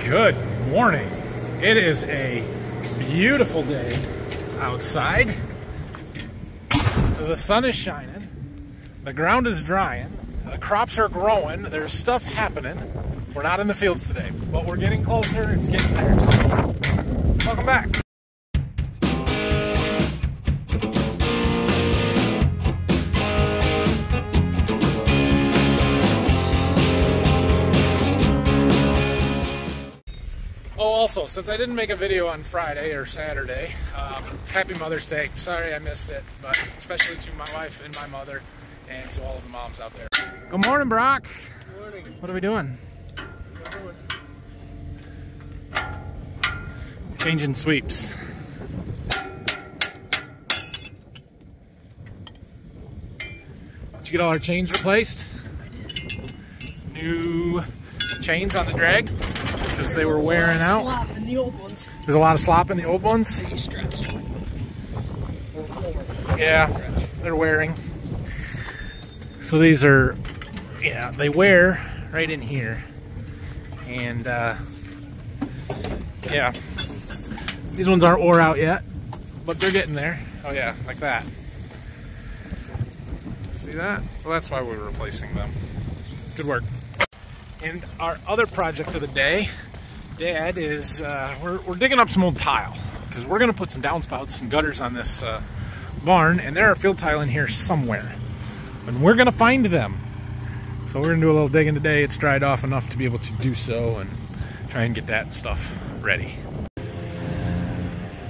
Good morning. It is a beautiful day outside. The sun is shining. The ground is drying. The crops are growing. There's stuff happening. We're not in the fields today, but we're getting closer. It's getting there. So, welcome back. Oh, also, since I didn't make a video on Friday or Saturday, happy Mother's Day. Sorry I missed it, but especially to my wife and my mother and to all of the moms out there. Good morning, Brock. Good morning. What are we doing? Changing sweeps. Did you get all our chains replaced? Some new chains on the drag because they were wearing out. Slop in the old ones. There's a lot of slop in the old ones. Yeah, they're wearing. So these are, yeah, they wear right in here. And yeah, these ones aren't wore out yet, but they're getting there. Oh yeah, like that. See that? So that's why we're replacing them. Good work. And our other project of the day, Dad, is we're digging up some old tile because we're gonna put some downspouts and gutters on this barn, and there are field tile in here somewhere, and we're gonna find them. So we're gonna do a little digging today. It's dried off enough to be able to do so and try and get that stuff ready.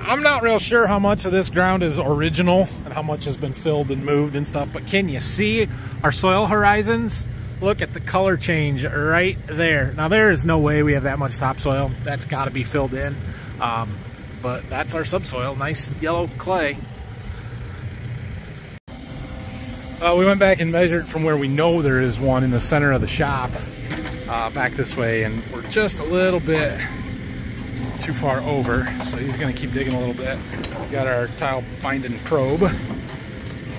I'm not real sure how much of this ground is original and how much has been filled and moved and stuff, but can you see our soil horizons? Look at the color change right there. Now there is no way we have that much topsoil. That's gotta be filled in. But that's our subsoil, nice yellow clay. We went back and measured from where we know there is one in the center of the shop, back this way, and we're just a little bit too far over, so he's gonna keep digging a little bit. We got our tile finding probe,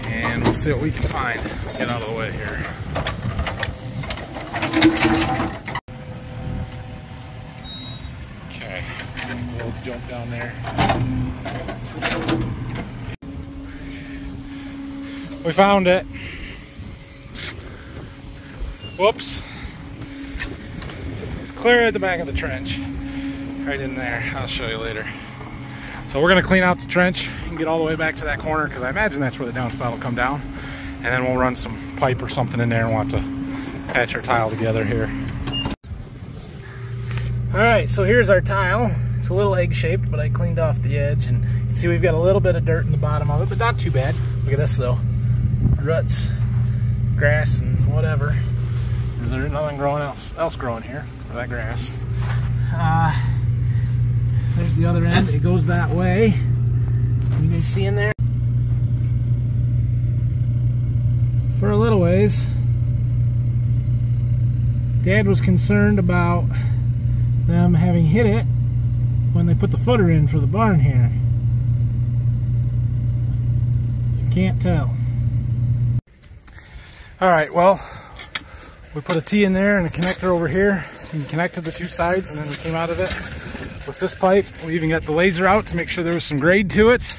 and we'll see what we can find. Get out of the way here. Okay, a little jump down there. We found it. Whoops. It's clear at the back of the trench. Right in there. I'll show you later. So we're going to clean out the trench and get all the way back to that corner because I imagine that's where the downspout will come down. And then we'll run some pipe or something in there and we'll have to patch our tile together here. Alright, so here's our tile. It's a little egg-shaped, but I cleaned off the edge. And you see we've got a little bit of dirt in the bottom of it, but not too bad. Look at this though. Ruts, grass, and whatever. Is there nothing growing else growing here for that grass? There's the other end. It goes that way. You guys see in there? For a little ways. Dad was concerned about them having hit it when they put the footer in for the barn here. You can't tell. Alright, well, we put a T in there and a connector over here and connected the two sides, and then we came out of it with this pipe. We even got the laser out to make sure there was some grade to it,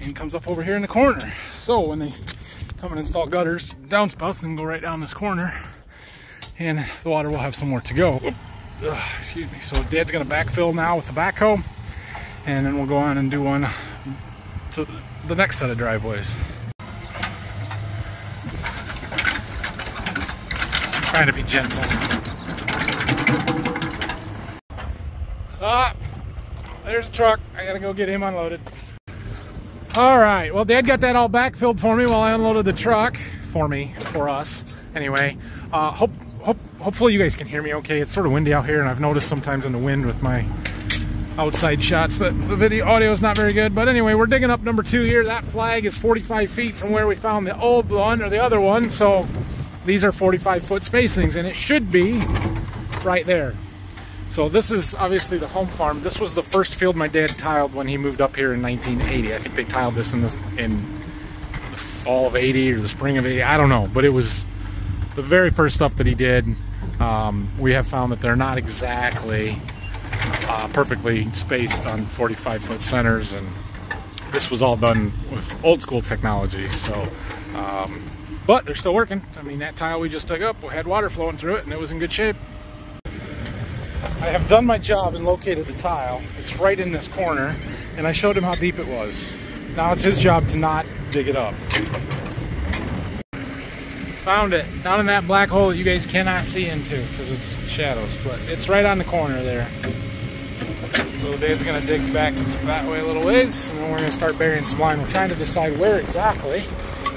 and it comes up over here in the corner. So when they come and install gutters, downspouts, then go right down this corner, and the water will have somewhere to go. Excuse me. So Dad's gonna backfill now with the backhoe, and then we'll go on and do one to the next set of driveways. Trying to be gentle. There's a truck. I gotta go get him unloaded. Alright, well Dad got that all backfilled for me while I unloaded the truck. For us. Anyway, hopefully you guys can hear me okay. It's sort of windy out here, and I've noticed sometimes in the wind with my outside shots that the video audio is not very good. But anyway, we're digging up number 2 here. That flag is 45 feet from where we found the old one or the other one, so these are 45-foot spacings, and it should be right there. So this is obviously the home farm. This was the first field my dad tiled when he moved up here in 1980. I think they tiled this in the fall of 80 or the spring of 80. I don't know, but it was the very first stuff that he did. We have found that they're not exactly perfectly spaced on 45-foot centers, and this was all done with old school technology. So, but they're still working. I mean, that tile we just dug up had water flowing through it, and it was in good shape. I have done my job and located the tile. It's right in this corner, and I showed him how deep it was. Now it's his job to not dig it up. Found it down in that black hole that you guys cannot see into because it's shadows, but it's right on the corner there. So Dave's gonna dig back that way a little ways, and then we're gonna start burying some line. We're trying to decide where exactly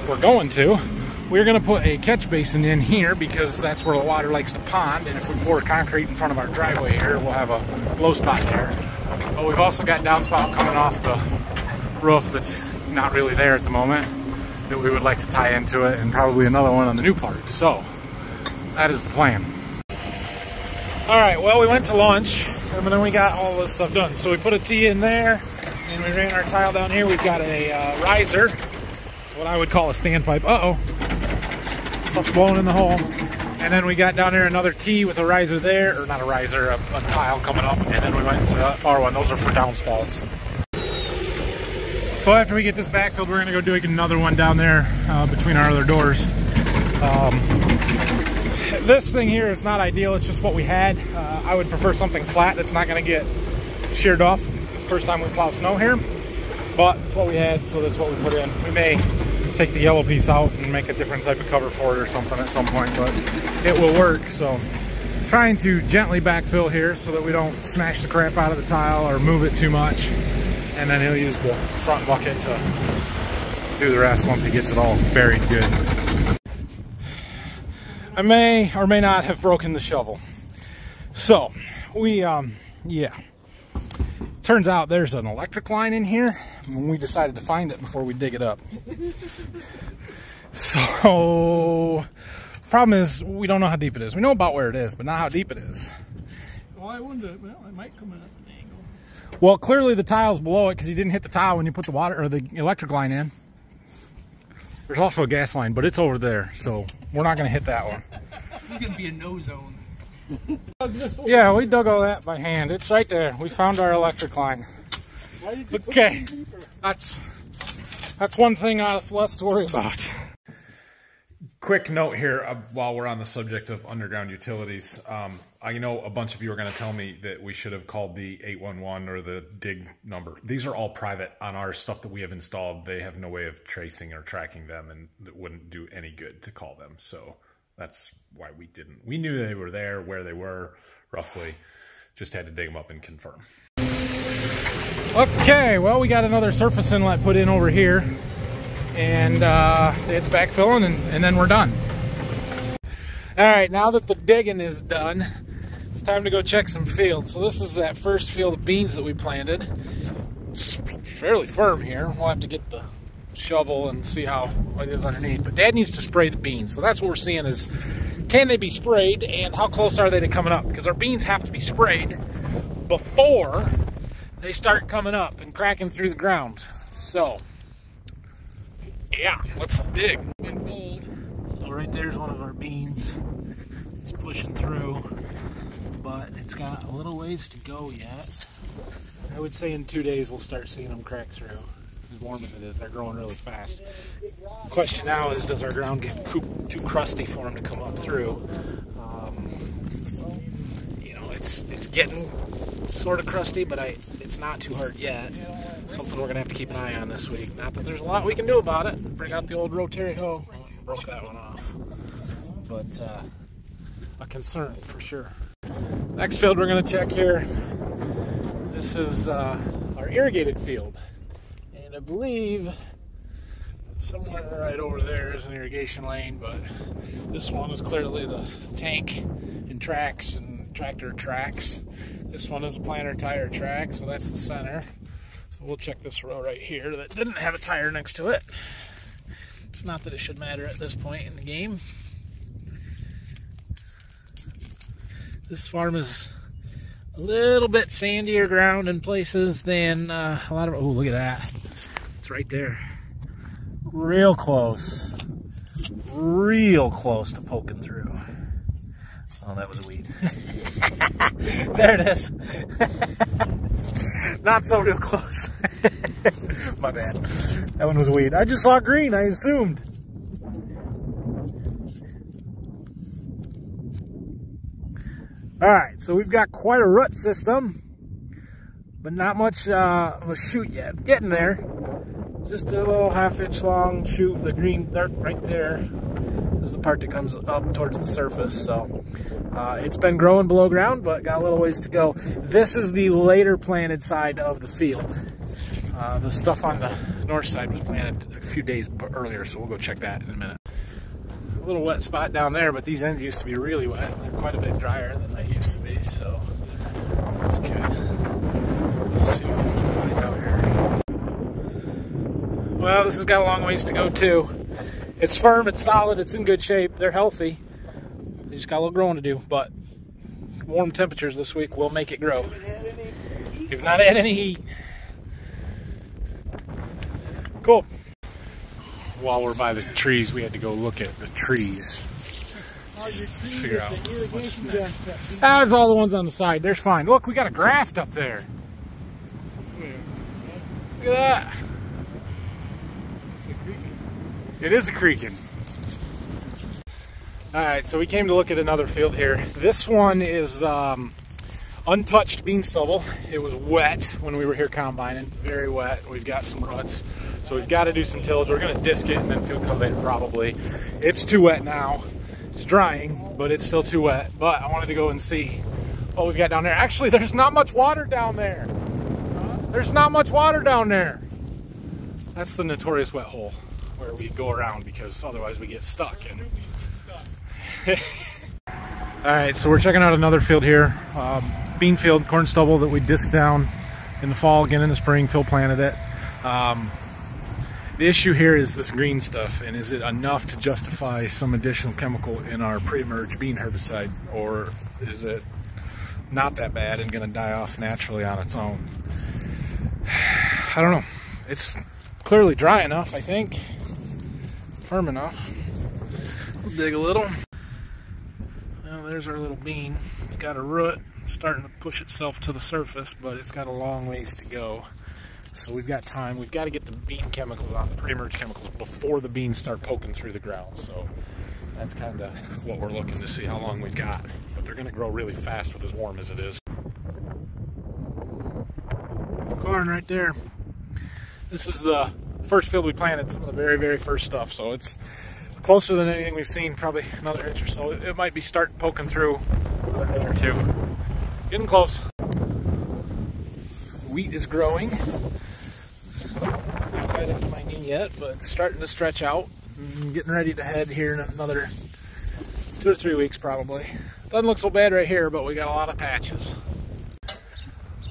we're going to. We're gonna put a catch basin in here because that's where the water likes to pond, and if we pour concrete in front of our driveway here, we'll have a low spot there. But we've also got downspout coming off the roof that's not really there at the moment that we would like to tie into it, and probably another one on the new part. So that is the plan. All right, well, we went to lunch and then we got all this stuff done. So we put a T in there and we ran our tile down here. We've got a riser, what I would call a standpipe. Uh-oh, stuff's blowing in the hole. And then we got down there another T with a riser there, or not a riser, a tile coming up. And then we went to the far one. Those are for downspouts. So after we get this backfilled, we're gonna go do another one down there between our other doors. This thing here is not ideal, it's just what we had. I would prefer something flat that's not gonna get sheared off first time we plow snow here. But it's what we had, so that's what we put in. We may take the yellow piece out and make a different type of cover for it or something at some point, but it will work. So trying to gently backfill here so that we don't smash the crap out of the tile or move it too much. And then he'll use the front bucket to do the rest once he gets it all buried good. I may or may not have broken the shovel. So we, yeah. Turns out there's an electric line in here, and we decided to find it before we dig it up. So, problem is, we don't know how deep it is. We know about where it is, but not how deep it is. Well, I wonder, well, it might come in at an angle. Well, clearly the tile's below it because you didn't hit the tile when you put the water or the electric line in. There's also a gas line, but it's over there, so we're not going to hit that one. This is going to be a no zone. Yeah, we dug all that by hand. It's right there. We found our electric line. Okay, that's one thing less to worry about. Quick note here while we're on the subject of underground utilities. I know a bunch of you are going to tell me that we should have called the 811 or the dig number. These are all private on our stuff that we have installed. They have no way of tracing or tracking them, and it wouldn't do any good to call them. So that's why we didn't. We knew they were there, where they were, roughly. Just had to dig them up and confirm. Okay, well, we got another surface inlet put in over here. And it's backfilling, and then we're done. All right, now that the digging is done, it's time to go check some fields. So this is that first field of beans that we planted. It's fairly firm here. We'll have to get the shovel and see how it is underneath. But Dad needs to spray the beans. So that's what we're seeing is, can they be sprayed and how close are they to coming up? Because our beans have to be sprayed before they start coming up and cracking through the ground. So yeah, let's dig. So right there's one of our beans. It's pushing through, but it's got a little ways to go yet. I would say in 2 days we'll start seeing them crack through. As warm as it is, they're growing really fast. The question now is, does our ground get too crusty for them to come up through? You know, it's getting sort of crusty, but it's not too hard yet. Something we're gonna have to keep an eye on this week. Not that there's a lot we can do about it. Bring out the old rotary hoe. Broke that one off. But a concern for sure. Next field we're gonna check here. This is our irrigated field. And I believe somewhere right over there is an irrigation lane, but this one is clearly the tank and tracks and tractor tracks. This one is a planter tire track, so that's the center. So we'll check this row right here that didn't have a tire next to it. Not that it should matter at this point in the game. This farm is a little bit sandier ground in places than a lot of, oh, look at that. It's right there. Real close to poking through. Oh, that was a weed. There it is. Not so real close. My bad. That one was weed. I just saw green, I assumed. Alright, so we've got quite a root system, but not much of a shoot yet. Getting there. Just a little half-inch long shoot. The green dirt right there is the part that comes up towards the surface. So it's been growing below ground, but got a little ways to go. This is the later planted side of the field. The stuff on the north side was planted a few days earlier, so we'll go check that in a minute. A little wet spot down there, but these ends used to be really wet. They're quite a bit drier than they used to be, so that's good. Let's see what we can find out here. Well, this has got a long ways to go too. It's firm, it's solid, it's in good shape. They're healthy. They just got a little growing to do, but warm temperatures this week will make it grow. You've not had any heat. Cool. While we're by the trees, we had to go look at the trees. Figure out what's next. That's all the ones on the side. They're fine. Look, we got a graft up there. Look at that. It is a creaking. Alright, so we came to look at another field here. This one is untouched bean stubble. It was wet when we were here combining. Very wet. We've got some ruts. So we've got to do some tillage. We're going to disc it and then field cultivate it probably. It's too wet now. It's drying, but it's still too wet. But I wanted to go and see what we've got down there. Actually, there's not much water down there. There's not much water down there. That's the notorious wet hole where we go around because otherwise we get stuck. Alright, so we're checking out another field here. Bean field, corn stubble that we disked down in the fall, again in the spring. Phil planted it. The issue here is this green stuff, and is it enough to justify some additional chemical in our pre-emerge bean herbicide, or is it not that bad and going to die off naturally on its own? I don't know. It's clearly dry enough, I think. Firm enough. We'll dig a little. Well, there's our little bean. It's got a root starting to push itself to the surface, but it's got a long ways to go. So we've got time. We've got to get the bean chemicals on, the pre-emerge chemicals, before the beans start poking through the ground. So that's kind of what we're looking to see how long we've got. But they're going to grow really fast with as warm as it is. Corn right there. This is the first field we planted, some of the very, very first stuff. So it's closer than anything we've seen, probably another inch or so. It might be starting poking through another day or two. Getting close. Wheat is growing. Not quite up to my knee yet, but it's starting to stretch out. I'm getting ready to head here in another 2 or 3 weeks probably. Doesn't look so bad right here, but we got a lot of patches.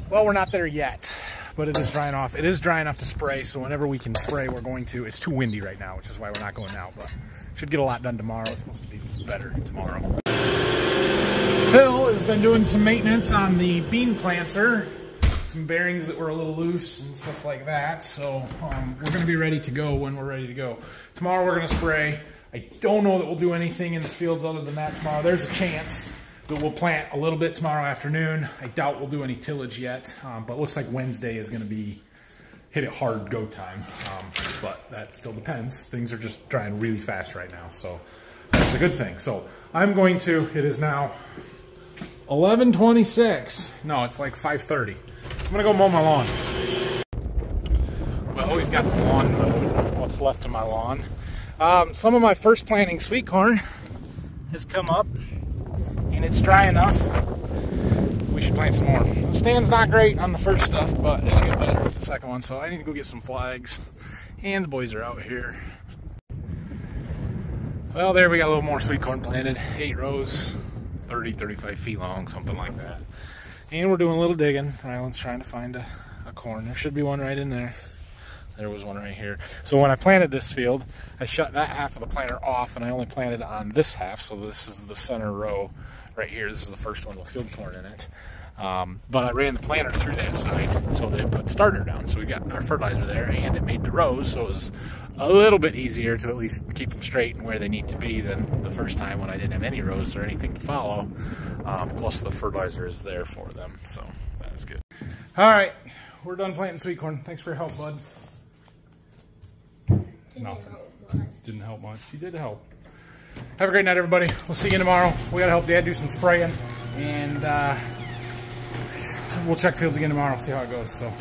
Well, we're not there yet, but it is drying off. It is dry enough to spray, so whenever we can spray, we're going to. It's too windy right now, which is why we're not going out, but should get a lot done tomorrow. It's supposed to be better tomorrow. Phil has been doing some maintenance on the bean planter. Some bearings that were a little loose and stuff like that, so we're going to be ready to go when we're ready to go. Tomorrow we're going to spray. I don't know that we'll do anything in the fields other than that tomorrow. There's a chance that we'll plant a little bit tomorrow afternoon. I doubt we'll do any tillage yet, but it looks like Wednesday is going to be hit it hard go time, but that still depends. Things are just drying really fast right now, so that's a good thing. So I'm going to, it is now 11:26. No, it's like 5:30. I'm gonna go mow my lawn. Well, we've got the lawn mowed, what's left of my lawn. Some of my first planting sweet corn has come up, and it's dry enough. We should plant some more. The stand's not great on the first stuff, but it'll get better with the second one, so I need to go get some flags. And the boys are out here. Well, there we got a little more sweet corn planted. 8 rows, 30, 35 feet long, something like that. And we're doing a little digging. Ryland's trying to find a corn. There should be one right in there. There was one right here. So when I planted this field, I shut that half of the planter off, and I only planted on this half. So this is the center row right here. This is the first one with field corn in it. But I ran the planter through that side, so they put starter down. So we got our fertilizer there, and it made the rows, so it was a little bit easier to at least keep them straight and where they need to be than the first time when I didn't have any rows or anything to follow. Plus the fertilizer is there for them, so that's good. All right, we're done planting sweet corn. Thanks for your help, bud. Nothing. Didn't help much. You did help. Have a great night, everybody. We'll see you tomorrow. We got to help Dad do some spraying, and we'll check fields again tomorrow, see how it goes. So,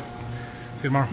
see you tomorrow.